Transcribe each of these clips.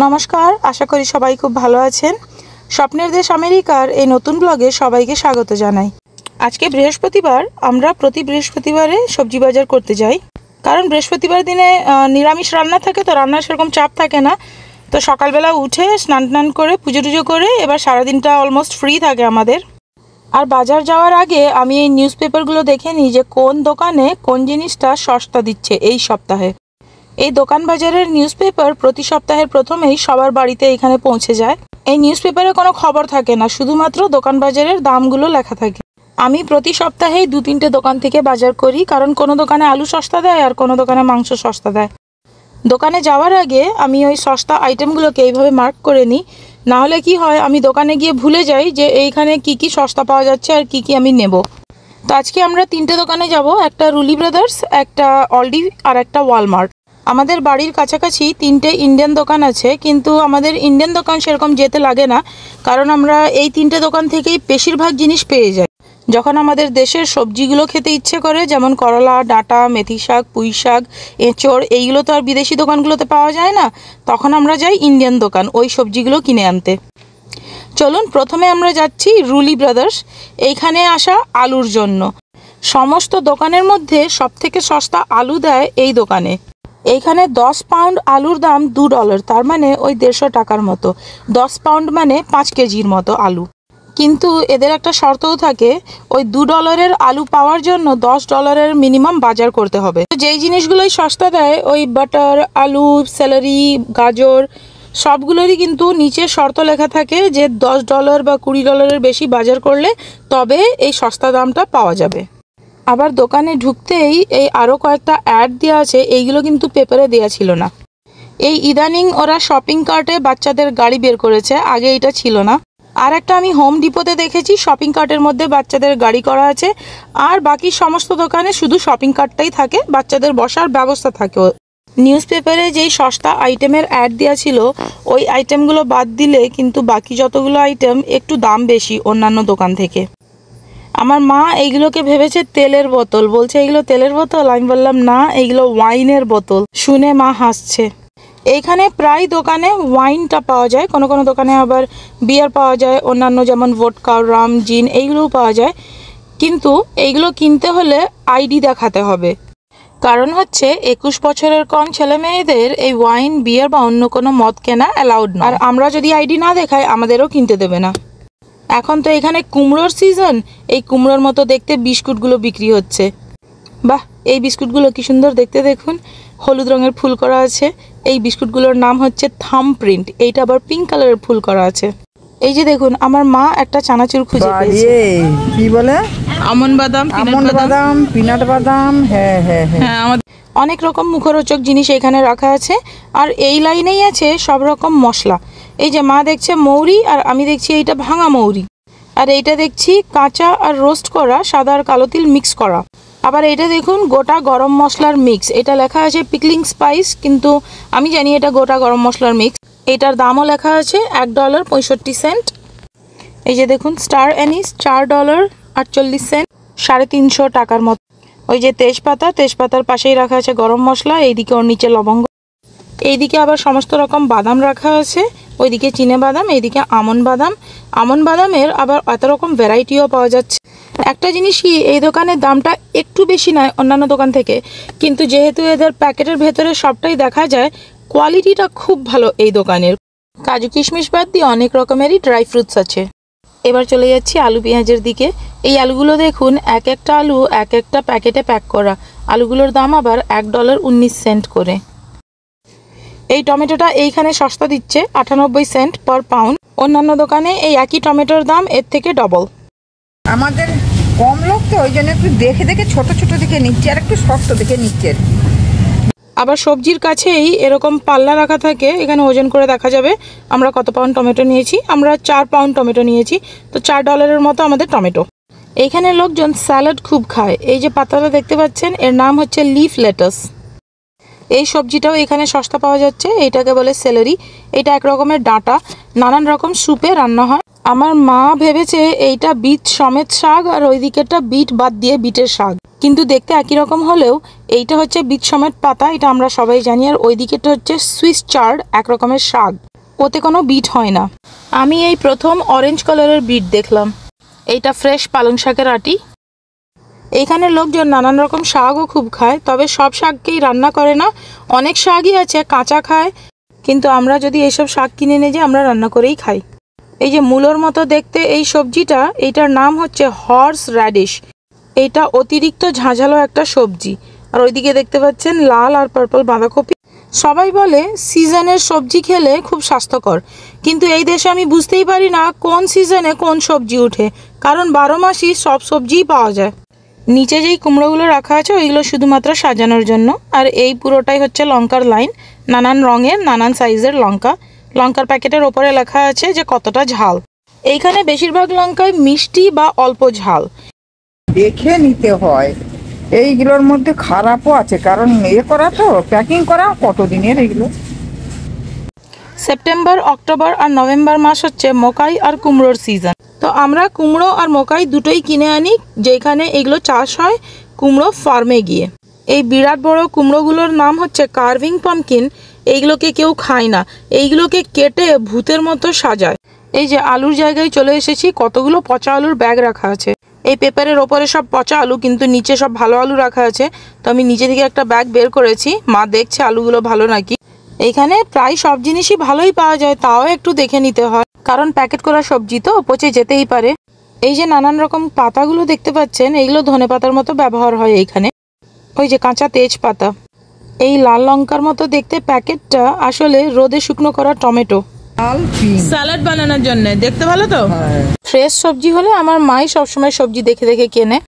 নমস্কার, আশা করি সবাই খুব ভালো আছেন। স্বপ্নের দেশ আমেরিকার এই নতুন ব্লগে সবাইকে স্বাগত জানাই। আজকে বৃহস্পতিবার, আমরা প্রতি বৃহস্পতিবারে সবজি বাজার করতে যাই, কারণ বৃহস্পতিবার দিনে নিরামিষ রান্না থাকে, তো রান্নার সেরকম চাপ থাকে না। তো সকালবেলা উঠে স্নান করে পুজো টুজো করে এবার সারাদিনটা অলমোস্ট ফ্রি থাকে আমাদের। আর বাজার যাওয়ার আগে আমি এই নিউজ পেপারগুলো দেখে নিই যে কোন দোকানে কোন জিনিসটা সস্তা দিচ্ছে এই সপ্তাহে। এই দোকান বাজারের নিউজ পেপার প্রতি সপ্তাহের প্রথমেই সবার বাড়িতে এখানে পৌঁছে যায়। এই নিউজ পেপারে কোনো খবর থাকে না, শুধুমাত্র দোকান বাজারের দামগুলো লেখা থাকে। আমি প্রতি সপ্তাহেই 2-3টে দোকান থেকে বাজার করি, কারণ কোনো দোকানে আলু সস্তা দেয় আর কোনো দোকানে মাংস সস্তা দেয়। দোকানে যাওয়ার আগে আমি ওই সস্তা আইটেমগুলোকে এইভাবে মার্ক করে নিই, নাহলে কি হয় আমি দোকানে গিয়ে ভুলে যাই যে এইখানে কি কি সস্তা পাওয়া যাচ্ছে আর কি কি আমি নেব। তো আজকে আমরা 3টে দোকানে যাব, একটা রুলি ব্রাদার্স, একটা অলডি আর একটা ওয়ালমার্ট। আমাদের বাড়ির কাছাকাছি 3টে ইন্ডিয়ান দোকান আছে, কিন্তু আমাদের ইন্ডিয়ান দোকান সেরকম যেতে লাগে না, কারণ আমরা এই 3টে দোকান থেকেই বেশিরভাগ জিনিস পেয়ে যাই। যখন আমাদের দেশের সবজিগুলো খেতে ইচ্ছে করে, যেমন করলা, ডাঁটা, মেথি শাক, পুঁই শাক, এঁচড়, এইগুলো তো আর বিদেশি দোকানগুলোতে পাওয়া যায় না, তখন আমরা যাই ইন্ডিয়ান দোকান ওই সবজিগুলো কিনে আনতে। চলুন, প্রথমে আমরা যাচ্ছি রুলি ব্রাদার্স। এইখানে আসা আলুর জন্য। সমস্ত দোকানের মধ্যে সবথেকে সস্তা আলু দেয় এই দোকানে। এইখানে 10 পাউন্ড আলুর দাম $2, তার মানে ওই 150 টাকার মতো। 10 পাউন্ড মানে 5 কেজির মতো আলু। কিন্তু এদের একটা শর্তও থাকে, ওই $2 আলু পাওয়ার জন্য $10 মিনিমাম বাজার করতে হবে। যেই জিনিসগুলোই সস্তা দেয়, ওই বাটার, আলু, স্যালারি, গাজর, সবগুলোরই কিন্তু নিচে শর্ত লেখা থাকে যে $10 বা $20 বেশি বাজার করলে তবে এই সস্তা দামটা পাওয়া যাবে। আবার দোকানে ঢুকতেই এই আরও কয়েকটা অ্যাড দেওয়া আছে, এইগুলো কিন্তু পেপারে দেওয়া ছিল না। এই ইদানিং ওরা শপিং কার্টে বাচ্চাদের গাড়ি বের করেছে, আগে এটা ছিল না। আর একটা আমি হোম ডিপোতে দেখেছি শপিং কার্টের মধ্যে বাচ্চাদের গাড়ি করা আছে, আর বাকি সমস্ত দোকানে শুধু শপিং কার্টটাই থাকে, বাচ্চাদের বসার ব্যবস্থা থাকে। নিউজ পেপারে যেই সস্তা আইটেমের অ্যাড দেওয়া ছিল, ওই আইটেমগুলো বাদ দিলে কিন্তু বাকি যতগুলো আইটেম একটু দাম বেশি অন্যান্য দোকান থেকে। আমার মা এইগুলোকে ভেবেছে তেলের বোতল, বলছে এইগুলো তেলের বোতল। আমি বললাম না, এইগুলো ওয়াইনের বোতল। শুনে মা হাসছে। এইখানে প্রায় দোকানে ওয়াইনটা পাওয়া যায়, কোনো কোনো দোকানে আবার বিয়ার পাওয়া যায়, অন্যান্য যেমন ভোডকা, রাম, জিন এইগুলোও পাওয়া যায়। কিন্তু এইগুলো কিনতে হলে আইডি দেখাতে হবে, কারণ হচ্ছে 21 বছরের কম ছেলে মেয়েদের এই ওয়াইন, বিয়ার বা অন্য কোনো মদ কেনা অ্যালাউড না। আর আমরা যদি আইডি না দেখাই আমাদেরও কিনতে দেবে না। এখন তো এখানে কুমড়োর সিজন, এই কুমড়োর মতো দেখতে বিস্কুটগুলো বিক্রি হচ্ছে। বাহ, এই বিস্কুটগুলো কি সুন্দর দেখতে, দেখুন, হলুদ রঙের ফুল করা আছে। এই বিস্কুটগুলোর নাম হচ্ছে থাম প্রিন্ট। এইটা আবার পিঙ্ক কালারের ফুল করা আছে। এই যে দেখুন, আমার মা একটা চানাচুর খুঁজে পেয়েছে। কি বলে? আমন্ড বাদাম, পিনাট বাদাম। হ্যাঁ হ্যাঁ হ্যাঁ, আমাদের অনেক রকম মুখরোচক জিনিস এখানে রাখা আছে। আর এই লাইনেই আছে সব রকম মশলা। এই যে মা দেখছে মৌরি, আর আমি দেখছি এইটা ভাঙা মৌরি, আর এইটা দেখছি কাঁচা আর রোস্ট করা সাদা আর কালো তিল মিক্স করা। আবার এটা দেখুন গোটা গরম মশলার মিক্স। এটা লেখা আছে পিকলিং স্পাইস, কিন্তু আমি জানি এটা গোটা গরম মশলার মিক্স। এটার দামও লেখা আছে $1.65। এই যে দেখুন স্টার অ্যানিস $4.48, 350 টাকার মতো। ওই যে তেজপাতা, তেজপাতার পাশেই রাখা আছে গরম মশলা, এইদিকে ওর নিচে লবঙ্গ, এইদিকে আবার সমস্ত রকম বাদাম রাখা আছে, ওইদিকে চিনে বাদাম, এইদিকে আমন্ড বাদাম। আমন্ড বাদামের আবার এত রকম ভ্যারাইটিও পাওয়া যাচ্ছে। একটা জিনিস কি, এই দোকানের দামটা একটু বেশি নয় অন্যান্য দোকান থেকে, কিন্তু যেহেতু এদের প্যাকেটের ভেতরে সবটাই দেখা যায়, কোয়ালিটিটা খুব ভালো এই দোকানের। কাজু কিশমিশ বাদ দিয়ে অনেক রকমেরই ড্রাই ফ্রুটস আছে। এবার চলে যাচ্ছি আলু পেঁয়াজের দিকে। এই আলুগুলো দেখুন, এক একটা আলু এক একটা প্যাকেটে প্যাক করা। আলুগুলোর দাম আবার $1.19 করে। এই টমেটোটা এইখানে সস্তা দিচ্ছে 98 সেন্ট পার পাউন্ড। অন্যান্য দোকানে এই একই টমেটোর দাম এর থেকে ডবল। আমাদের কম লোক তো, ওই জন্য একটু দেখে দেখে ছোট ছোট দেখে নিচ্ছে, আর একটু শক্ত দেখে নিচ্ছে। আবার সবজির কাছেই এরকম পাল্লা রাখা থাকে, এখানে ওজন করে দেখা যাবে আমরা কত পাউন্ড টমেটো নিয়েছি। আমরা 4 পাউন্ড টমেটো নিয়েছি, তো $4 মতো আমাদের টমেটো। এইখানে লোকজন স্যালাড খুব খায়। এই যে পাতাটা দেখতে পাচ্ছেন, এর নাম হচ্ছে লিফ লেটাস। এই সবজিটাও এখানে সস্তা পাওয়া যাচ্ছে। এইটাকে বলে সেলারি। এটা এক রকমের ডাঁটা, নানান রকম স্যুপে রান্না হয়। আমার মা ভেবেছে এইটা বিট সমেত শাক, আর ওই দিকেরটা বিট বাদ দিয়ে বিটের শাক, কিন্তু দেখতে একই রকম হলেও এইটা হচ্ছে বিট সমেত পাতা, এটা আমরা সবাই জানি, আর ওই দিকেরটা হচ্ছে সুইস চার্ড, এক রকমের শাক। ওতে কোনো বিট হয় না। আমি এই প্রথম অরেঞ্জ কালারের বিট দেখলাম। এইটা ফ্রেশ পালং শাকের আটি। এইখানের লোকজন নানান রকম শাকও খুব খায়, তবে সব শাককেই রান্না করে না। অনেক শাকই আছে কাঁচা খায়, কিন্তু আমরা যদি এইসব শাক কিনে নিয়ে যাই আমরা রান্না করেই খাই। এই যে মূলোর মতো দেখতে এই সবজিটা, এইটার নাম হচ্ছে হর্স র্যাডিশ। এইটা অতিরিক্ত ঝাঁঝালো একটা সবজি। আর ওইদিকে দেখতে পাচ্ছেন লাল আর পার্পল বাঁধাকপি। সবাই বলে সিজনের সবজি খেলে খুব স্বাস্থ্যকর, কিন্তু এই দেশে আমি বুঝতেই পারি না কোন সিজনে কোন সবজি ওঠে, কারণ 12 মাসই সব সবজিই পাওয়া যায়। নিচে যেই কুমড়োগুলো রাখা আছে ওইগুলো শুধুমাত্র সাজানোর জন্য। আর এই পুরোটাই হচ্ছে লঙ্কার লাইন, নানান রঙের নানান সাইজের লঙ্কা। লঙ্কার প্যাকেটের ওপরে লেখা আছে যে কতটা ঝাল। এইখানে বেশিরভাগ লঙ্কায় মিষ্টি বা অল্প ঝাল। দেখে নিতে হয়। এইগুলোর মধ্যে খারাপও আছে, কারণ করা তো প্যাকিং করা কতদিনের এগুলো। সেপ্টেম্বর, অক্টোবর আর নভেম্বর মাস হচ্ছে মকাই আর কুমড়োর সিজন। তো আমরা কুমড়ো আর মকাই দুটোই কিনে আনি, যেখানে এগুলো চাষ হয় কুমড়ো ফার্মে গিয়ে। এই বিরাট বড় কুমড়োগুলোর নাম হচ্ছে কার্ভিং পাম্পকিন। এইগুলোকে কেউ খায় না, এইগুলোকে কেটে ভূতের মতো সাজায়। এই যে আলুর জায়গায় চলে এসেছি, কতগুলো পচা আলুর ব্যাগ রাখা আছে। এই পেপারের ওপরে সব পচা আলু, কিন্তু নিচে সব ভালো আলু রাখা আছে। তো আমি নিচে থেকে একটা ব্যাগ বের করেছি, মা দেখছে আলুগুলো ভালো নাকি। এইখানে প্রায় সব জিনিসই ভালোই পাওয়া যায়, তাও একটু দেখে নিতে হয়, কারণ প্যাকেট করা সবজি তো পচে যেতেই পারে। এই যে নানান রকম পাতাগুলো দেখতে পাচ্ছেন, এইগুলো ধনেপাতার মতো ব্যবহার হয় এইখানে। ওই যে কাঁচা তেজপাতা। এই লাল লঙ্কার মতো দেখতে প্যাকেটটা আসলে রোদে শুকনো করা টমেটো, স্যালাড বানানোর জন্য। দেখতে ভালো তো। ফ্রেশ সবজি হলে আমার মাই সবসময় সবজি দেখে দেখে কেনে।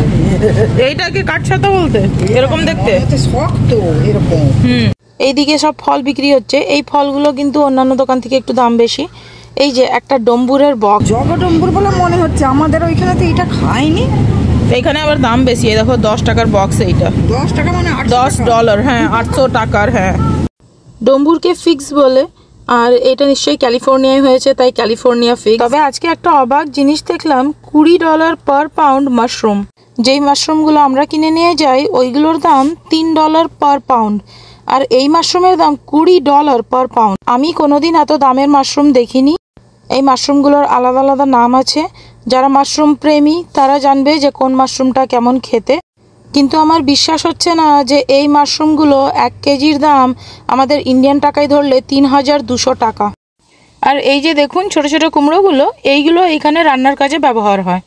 এইটাকে কাঠছাতা বলতে, এরকম দেখতে শক্ত এরকম। এইদিকে সব ফল বিক্রি হচ্ছে। এই ফলগুলো কিন্তু অন্যান্য দোকান থেকে একটু দাম বেশি। এই যে একটা ডম্বুরের বক্স, জগডম্বুর বলে মনে হচ্ছে, আমাদের ওইখানে তো এটা খাইনি। এইখানে আবার দাম বেশি। এই দেখো 10 টাকার বক্স। এইটা 10 টাকা মানে $10। হ্যাঁ, 800 টাকার। হ্যাঁ, ডম্বুরকে ফিক্স বলে। আর এটা নিশ্চয়ই ক্যালিফোর্নিয়ায় হয়েছে, তাই ক্যালিফোর্নিয়া ফিক্স। তবে আজকে একটা অবাক জিনিস দেখলাম, $20 পার পাউন্ড মাশরুম। যেই মাশরুমগুলো আমরা কিনে নিয়ে যাই ওইগুলোর দাম $3 পার পাউন্ড, আর এই মাশরুমের দাম $20 পার পাউন্ড। আমি কোনোদিন এত দামের মাশরুম দেখিনি। এই মাশরুমগুলোর আলাদা আলাদা নাম আছে। যারা মাশরুম প্রেমী তারা জানবে যে কোন মাশরুমটা কেমন খেতে। কিন্তু আমার বিশ্বাস হচ্ছে না যে এই মাশরুমগুলো 1 কেজির দাম আমাদের ইন্ডিয়ান টাকায় ধরলে 3200 টাকা। আর এই যে দেখুন ছোট ছোট কুমড়োগুলো, এইগুলো এখানে রান্নার কাজে ব্যবহার হয়।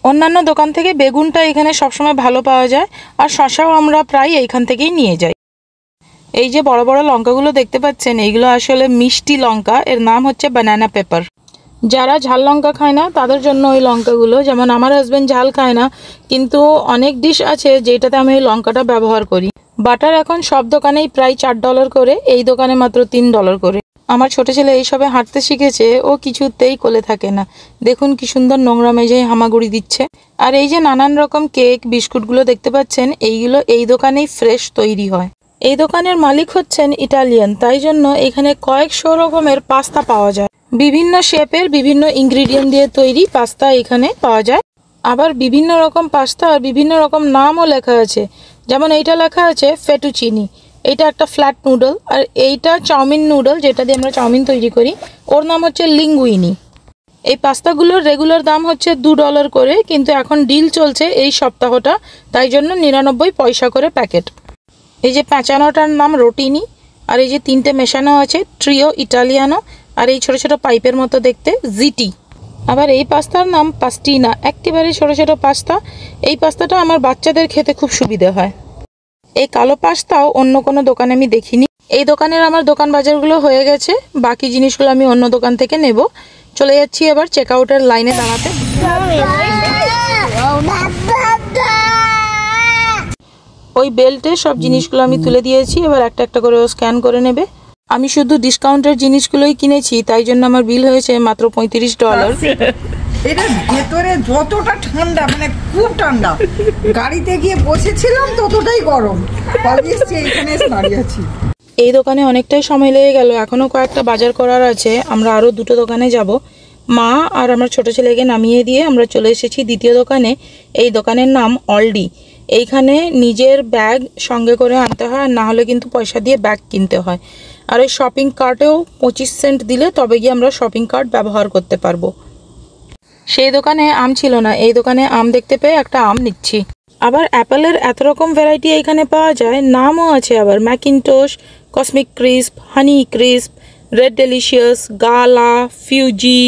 অন্যান্য দোকান থেকে বেগুনটা এখানে সবসময় ভালো পাওয়া যায়, আর শসাও আমরা প্রায় এইখান থেকেই নিয়ে যাই। এই যে বড় বড় লঙ্কাগুলো দেখতে পাচ্ছেন, এইগুলো আসলে মিষ্টি লঙ্কা। এর নাম হচ্ছে বানানা পেপার। যারা ঝাল লঙ্কা খায় না তাদের জন্য ওই লঙ্কাগুলো। যেমন আমার হাজব্যান্ড ঝাল খায় না, কিন্তু অনেক ডিশ আছে যেটাতে আমি এই লঙ্কাটা ব্যবহার করি। বাটার এখন সব দোকানেই প্রায় $4 করে, এই দোকানে মাত্র $3 করে। আমার ছোট ছেলে এইসবে হাঁটতে শিখেছে, ও কিছুতেই কোলে থাকে না। দেখুন কি সুন্দর নোংরা মেঝেয় হামাগুড়ি দিচ্ছে। আর এই যে নানান রকম কেক বিস্কুটগুলো দেখতে পাচ্ছেন, এইগুলো এই দোকানেই ফ্রেশ তৈরি হয়। এই দোকানের মালিক হচ্ছেন ইটালিয়ান, তাই জন্য এখানে কয়েকশো রকমের পাস্তা পাওয়া যায়। বিভিন্ন শেপের বিভিন্ন ইনগ্রিডিয়েন্ট দিয়ে তৈরি পাস্তা এখানে পাওয়া যায়। আবার বিভিন্ন রকম পাস্তা আর বিভিন্ন রকম নামও লেখা আছে। যেমন এইটা লেখা আছে ফেটুচিনি, এইটা একটা ফ্ল্যাট নুডল। আর এইটা চাউমিন নুডল, যেটা দিয়ে আমরা চাউমিন তৈরি করি, ওর নাম হচ্ছে লিঙ্গুইনি। এই পাস্তাগুলোর রেগুলার দাম হচ্ছে $2 করে, কিন্তু এখন ডিল চলছে এই সপ্তাহটা, তাই জন্য 99 পয়সা করে প্যাকেট। এই যে পেঁচানোটার নাম রোটিনি, আর এই যে 3টে মেশানো আছে ট্রিও ইটালিয়ানো, আর এই ছোট ছোট পাইপের মতো দেখতে জিটি। আবার এই পাস্তার নাম পাস্টিনা, একেবারে ছোট ছোট পাস্তা। এই পাস্তাটা আমার বাচ্চাদের খেতে খুব সুবিধে হয়। এই কালো পাস্তাও অন্য কোনো দোকানে আমি দেখিনি। এই দোকানের আমার দোকান বাজারগুলো হয়ে গেছে, বাকি জিনিসগুলো আমি অন্য দোকান থেকে নেব। চলে যাচ্ছি এবার চেক আউটের লাইনে দাঁড়াতে। ওই বেল্টে সব জিনিসগুলো আমি তুলে দিয়েছি, এবার একটা একটা করে স্ক্যান করে নেবে। আমি শুধু ডিসকাউন্টের জিনিসগুলোই কিনেছি, তাই জন্য আমার বিল হয়েছে মাত্র $35। এটা ভেতরে যতটা ঠান্ডা, মানে খুব ঠান্ডা, গাড়িতে গিয়ে বসেছিলাম ততটাই গরম। এখানে দাঁড়িয়ে আছি। এই দোকানে অনেকটাই সময় লেগে গেল, এখনো কয়েকটা বাজার করার আছে। আমরা আরও 2টো দোকানে যাব। মা আর আমার ছোট ছেলেকে নামিয়ে দিয়ে আমরা চলে এসেছি দ্বিতীয় দোকানে। এই দোকানের নাম অলডি। এইখানে নিজের ব্যাগ সঙ্গে করে আনতে হয়, আর না হলে কিন্তু পয়সা দিয়ে ব্যাগ কিনতে হয়। আর এই শপিং কার্টেও 25 সেন্ট দিলে তবে গিয়ে আমরা শপিং কার্ট ব্যবহার করতে পারবো। সেই দোকানে আম ছিল না, এই দোকানে আম দেখতে পেয়ে একটা আম নিচ্ছি। আবার অ্যাপেলের এত রকম ভ্যারাইটি এখানে পাওয়া যায়, নামও আছে আবার ম্যাকিনটোশ, কসমিক ক্রিস্প, হানি ক্রিস্প, রেড ডেলিশিয়াস, গালা, ফিউজি,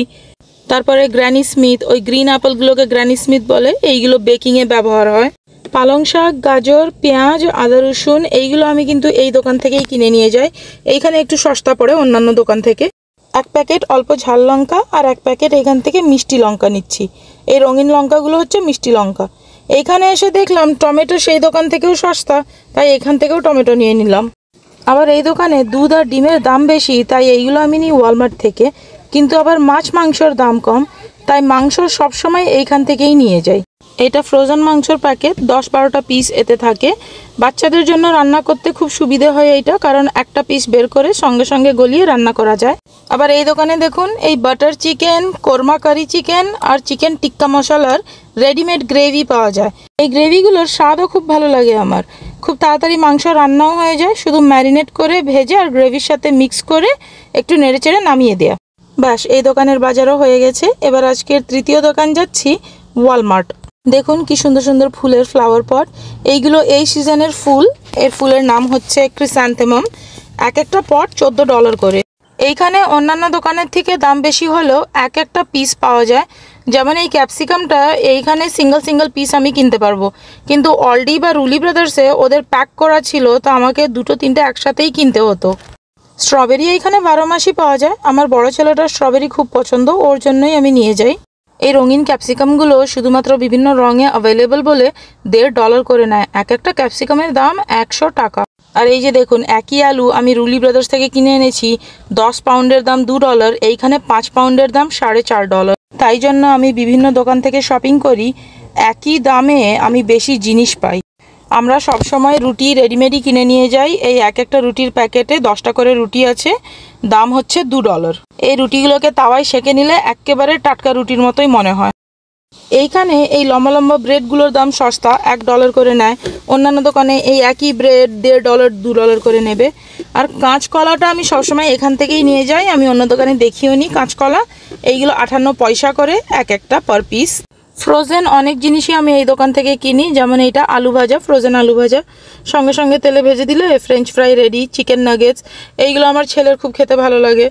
তারপরে গ্র্যানি স্মিথ, ওই গ্রিন অ্যাপেলগুলোকে গ্র্যানি স্মিথ বলে, এইগুলো বেকিংয়ে ব্যবহার হয়। পালং শাক, গাজর, পেঁয়াজ, আদা রসুন এইগুলো আমি কিন্তু এই দোকান থেকেই কিনে নিয়ে যাই, এইখানে একটু সস্তা পড়ে অন্যান্য দোকান থেকে। এক প্যাকেট অল্প ঝাল লঙ্কা আর এক প্যাকেট এখান থেকে মিষ্টি লঙ্কা নিচ্ছি। এই রঙিন লঙ্কাগুলো হচ্ছে মিষ্টি লঙ্কা। এইখানে এসে দেখলাম টমেটো সেই দোকান থেকেও সস্তা, তাই এখান থেকেও টমেটো নিয়ে নিলাম। আবার এই দোকানে দুধ আর ডিমের দাম বেশি, তাই এইগুলো আমি নিই ওয়ালমার্ট থেকে। কিন্তু আবার মাছ মাংসর দাম কম, তাই মাংস সবসময় এইখান থেকেই নিয়ে যাই। এটা ফ্রোজেন মাংসর প্যাকেট, 10-12টা পিস এতে থাকে। বাচ্চাদের জন্য রান্না করতে খুব সুবিধে হয় এইটা, কারণ একটা পিস বের করে সঙ্গে সঙ্গে গলিয়ে রান্না করা যায়। আবার এই দোকানে দেখুন এই butter chicken, korma curry chicken আর চিকেন টিক্কা মশলার রেডিমেড গ্রেভি পাওয়া যায়। এই গ্রেভিগুলোর স্বাদও খুব ভালো লাগে আমার। খুব তাড়াতাড়ি মাংস রান্নাও হয়ে যায়, শুধু ম্যারিনেট করে ভেজে আর গ্রেভির সাথে মিক্স করে একটু নেড়েচেড়ে নামিয়ে দেয়া। ব্যাস, এই দোকানের বাজারও হয়ে গেছে। এবার আজকের তৃতীয় দোকান যাচ্ছি, ওয়ালমার্ট। দেখুন কি সুন্দর সুন্দর ফুলের ফ্লাওয়ার পট, এইগুলো এই সিজনের ফুল। এর ফুলের নাম হচ্ছে ক্রিস্যান্থেমাম। এক একটা পট $14 করে। এইখানে অন্যান্য দোকানের থেকে দাম বেশি হলেও এক একটা পিস পাওয়া যায়। যেমন এই ক্যাপসিকামটা এইখানে সিঙ্গেল পিস আমি কিনতে পারবো, কিন্তু অলডি বা রুলি ব্রাদার্সে ওদের প্যাক করা ছিল, তো আমাকে 2-3টে একসাথেই কিনতে হতো। স্ট্রবেরি এইখানে 12 মাসই পাওয়া যায়। আমার বড় ছেলেটার স্ট্রবেরি খুব পছন্দ, ওর জন্যই আমি নিয়ে যাই। এই রঙিন ক্যাপসিকামগুলো শুধুমাত্র বিভিন্ন রঙে অ্যাভেলেবল বলে $1.5 করে নেয়। এক একটা ক্যাপসিকামের দাম 100 টাকা। আর এই যে দেখুন একই আলু আমি রুলি ব্রাদার্স থেকে কিনে এনেছি, 10 পাউন্ডের দাম $2, এইখানে 5 পাউন্ডের দাম $4.5। তাই জন্য আমি বিভিন্ন দোকান থেকে শপিং করি, একই দামে আমি বেশি জিনিস পাই। আমরা সবসময় রুটি রেডিমেডই কিনে নিয়ে যাই। এই এক একটা রুটির প্যাকেটে 10টা করে রুটি আছে, দাম হচ্ছে $2। এই রুটিগুলোকে তাওয়ায় সেঁকে নিলে একেবারে টাটকা রুটির মতোই মনে হয়। এইখানে এই লম্বা লম্বা ব্রেডগুলোর দাম সস্তা, $1 করে নেয়। অন্যান্য দোকানে এই একই ব্রেড $1.5, $2 করে নেবে। আর কাঁচকলাটা আমি সবসময় এখান থেকেই নিয়ে যাই, আমি অন্য দোকানে দেখিও নি কাঁচকলা। এইগুলো 58 পয়সা করে এক একটা পার পিস। ফ্রোজেন অনেক জিনিসই আমি এই দোকান থেকে কিনি, যেমন এইটা আলু ভাজা, ফ্রোজেন আলু ভাজা, সঙ্গে সঙ্গে তেলে ভেজে দিলে French fry ready. Chicken nuggets, এইগুলো আমার ছেলের খুব খেতে ভালো লাগে।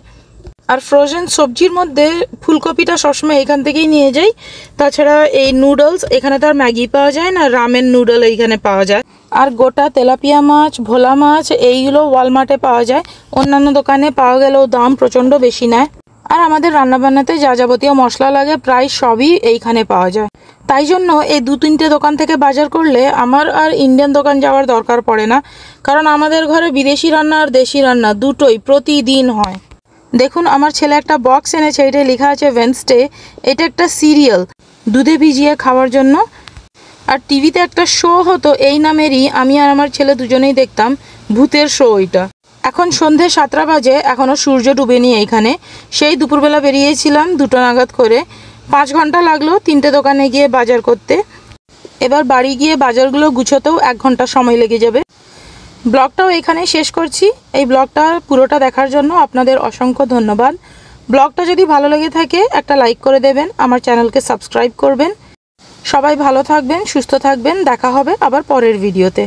আর ফ্রোজেন সবজির মধ্যে ফুলকপিটা সবসময় এখান থেকেই নিয়ে যাই। তাছাড়া এই নুডলস, এখানে তো আর ম্যাগি পাওয়া যায় না, রামেন নুডল এইখানে পাওয়া যায়। আর গোটা তেলাপিয়া মাছ, ভোলা মাছ এইগুলো ওয়ালমার্টে পাওয়া যায়। অন্যান্য দোকানে পাওয়া গেলেও দাম প্রচণ্ড বেশি নেয়। আর আমাদের রান্নাবান্নাতে যা যাবতীয় মশলা লাগে প্রায় সবই এইখানে পাওয়া যায়। তাই জন্য এই 2-3টে দোকান থেকে বাজার করলে আমার আর ইন্ডিয়ান দোকান যাওয়ার দরকার পড়ে না, কারণ আমাদের ঘরে বিদেশি রান্না আর দেশি রান্না দুটোই প্রতিদিন হয়। দেখুন আমার ছেলে একটা বক্স এনেছে, এটা লেখা আছে ওয়েডনেসডে। এটা একটা সিরিয়াল, দুধে ভিজিয়ে খাওয়ার জন্য। আর টিভিতে একটা শো হতো এই নামেরই, আমি আর আমার ছেলে দুজনেই দেখতাম, ভূতের শো ওইটা। এখন সন্ধে 7টা বাজে, এখনও সূর্য ডুবেনি এইখানে। সেই দুপুরবেলা বেরিয়েছিলাম 2টা নাগাদ করে, 5 ঘন্টা লাগলো 3টে দোকানে গিয়ে বাজার করতে। এবার বাড়ি গিয়ে বাজারগুলো গুছোতেও 1 ঘন্টা সময় লেগে যাবে। ব্লগটাও এখানেই শেষ করছি। এই ব্লগটা পুরোটা দেখার জন্য আপনাদের অসংখ্য ধন্যবাদ। ব্লগটা যদি ভালো লেগে থাকে একটা লাইক করে দেবেন, আমার চ্যানেলকে সাবস্ক্রাইব করবেন। সবাই ভালো থাকবেন, সুস্থ থাকবেন, দেখা হবে আবার পরের ভিডিওতে।